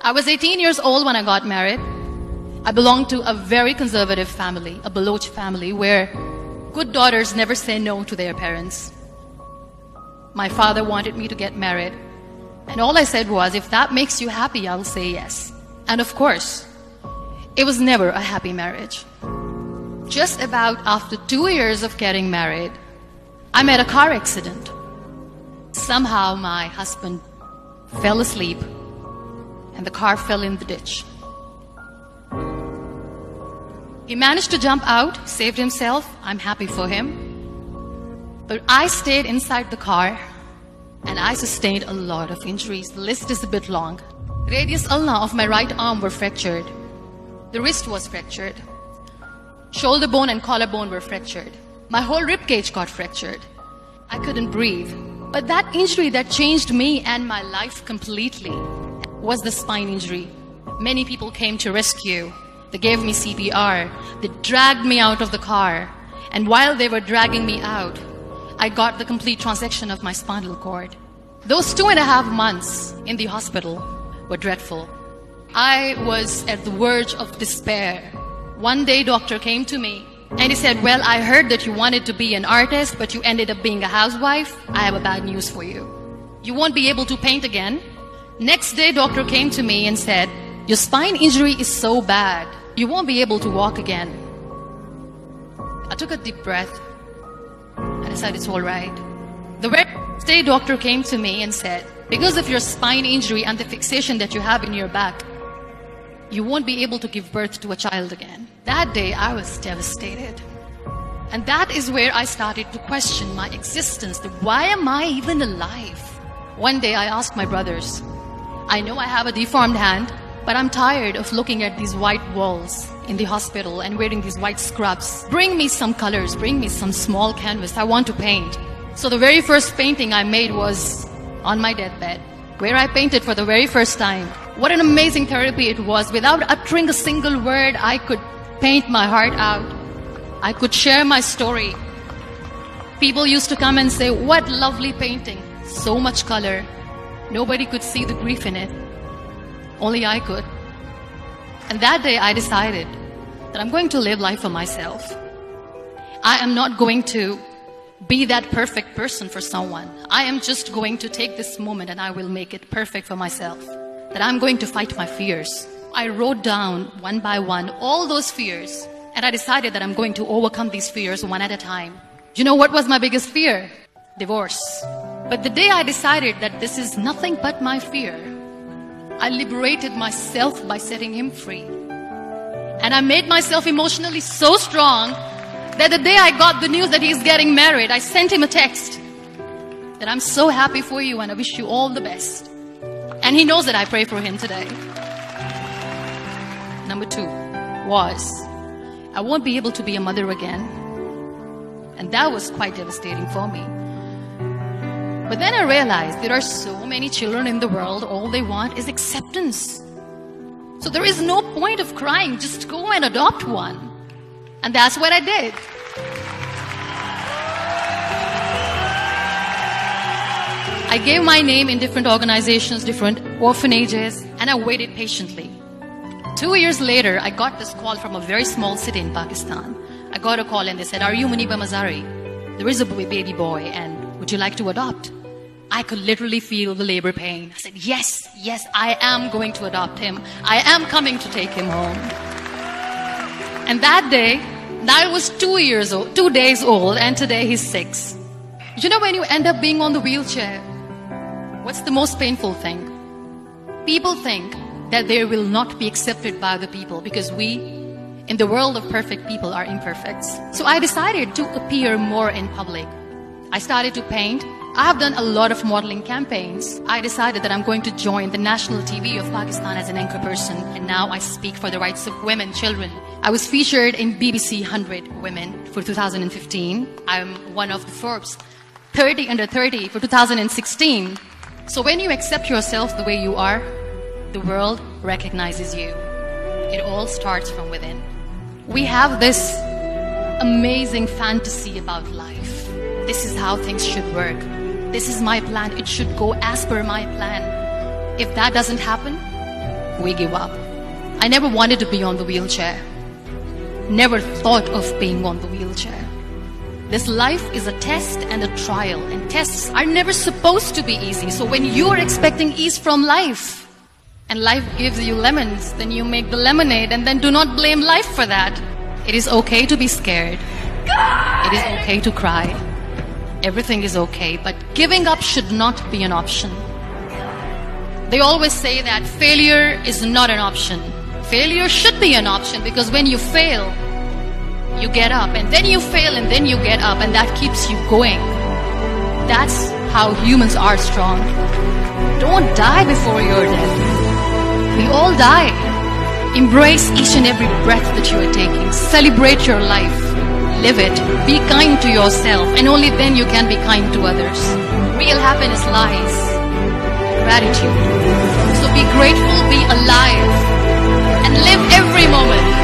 I was 18 years old when I got married. I belonged to a very conservative family, a Baloch family, where good daughters never say no to their parents. My father wanted me to get married, and all I said was, if that makes you happy, I'll say yes. And of course, it was never a happy marriage. Just about after 2 years of getting married, I met a car accident. Somehow my husband fell asleep and the car fell in the ditch. He managed to jump out, saved himself. I'm happy for him. But I stayed inside the car and I sustained a lot of injuries. The list is a bit long. Radius ulna of my right arm were fractured. The wrist was fractured. Shoulder bone and collarbone were fractured. My whole rib cage got fractured. I couldn't breathe. But that injury that changed me and my life completely was the spine injury. Many people came to rescue. They gave me CPR. They dragged me out of the car. And while they were dragging me out, I got the complete transection of my spinal cord. Those 2.5 months in the hospital were dreadful. I was at the verge of despair. One day, doctor came to me and he said, well, I heard that you wanted to be an artist, but you ended up being a housewife. I have a bad news for you. You won't be able to paint again. Next day, doctor came to me and said, your spine injury is so bad, you won't be able to walk again. I took a deep breath and I said, it's all right. The very next day, doctor came to me and said, because of your spine injury and the fixation that you have in your back, you won't be able to give birth to a child again. That day, I was devastated. And that is where I started to question my existence. Why am I even alive? One day, I asked my brothers, I know I have a deformed hand, but I'm tired of looking at these white walls in the hospital and wearing these white scrubs. Bring me some colors, bring me some small canvas. I want to paint. So the very first painting I made was on my deathbed, where I painted for the very first time. What an amazing therapy it was. Without uttering a single word, I could paint my heart out. I could share my story. People used to come and say, what lovely painting. So much color. Nobody could see the grief in it. Only I could. And that day I decided that I'm going to live life for myself. I am not going to be that perfect person for someone. I am just going to take this moment and I will make it perfect for myself. That I'm going to fight my fears. I wrote down one by one all those fears, and I decided that I'm going to overcome these fears one at a time. You know what was my biggest fear? Divorce. But the day I decided that this is nothing but my fear, I liberated myself by setting him free. And I made myself emotionally so strong that the day I got the news that he's getting married, I sent him a text that I'm so happy for you and I wish you all the best. And he knows that I pray for him today. Number 2 was, I won't be able to be a mother again. And that was quite devastating for me. But then I realized there are so many children in the world, all they want is acceptance. So there is no point of crying, just go and adopt one. And that's what I did. I gave my name in different organizations, different orphanages, and I waited patiently. 2 years later, I got this call from a very small city in Pakistan. I got a call and they said, are you Muniba Mazari? There is a baby boy and would you like to adopt? I could literally feel the labor pain. I said, yes, I am going to adopt him. I am coming to take him home. And that day, I was 2 days old, and today he's 6. You know, when you end up being on the wheelchair, what's the most painful thing? People think that they will not be accepted by the people because we, in the world of perfect people, are imperfects. So I decided to appear more in public. I started to paint. I have done a lot of modeling campaigns. I decided that I'm going to join the national TV of Pakistan as an anchor person, and now I speak for the rights of women, children. I was featured in BBC 100 Women for 2015. I'm one of the Forbes 30 under 30 for 2016. So when you accept yourself the way you are, the world recognizes you. It all starts from within. We have this amazing fantasy about life. This is how things should work. This is my plan. It should go as per my plan. If that doesn't happen, we give up. I never wanted to be on the wheelchair. Never thought of being on the wheelchair. This life is a test and a trial, and tests are never supposed to be easy. So when you are expecting ease from life, and life gives you lemons, then you make the lemonade, and then do not blame life for that. It is okay to be scared. It is okay to cry. Everything is okay, but giving up should not be an option. They always say that failure is not an option. Failure should be an option, because when you fail, you get up, and then you fail, and then you get up, and that keeps you going. That's how humans are strong. Don't die before you're dead. We all die. Embrace each and every breath that you are taking. Celebrate your life. Live it. Be kind to yourself, and only then you can be kind to others. Real happiness lies in gratitude. So be grateful, be alive, and live every moment.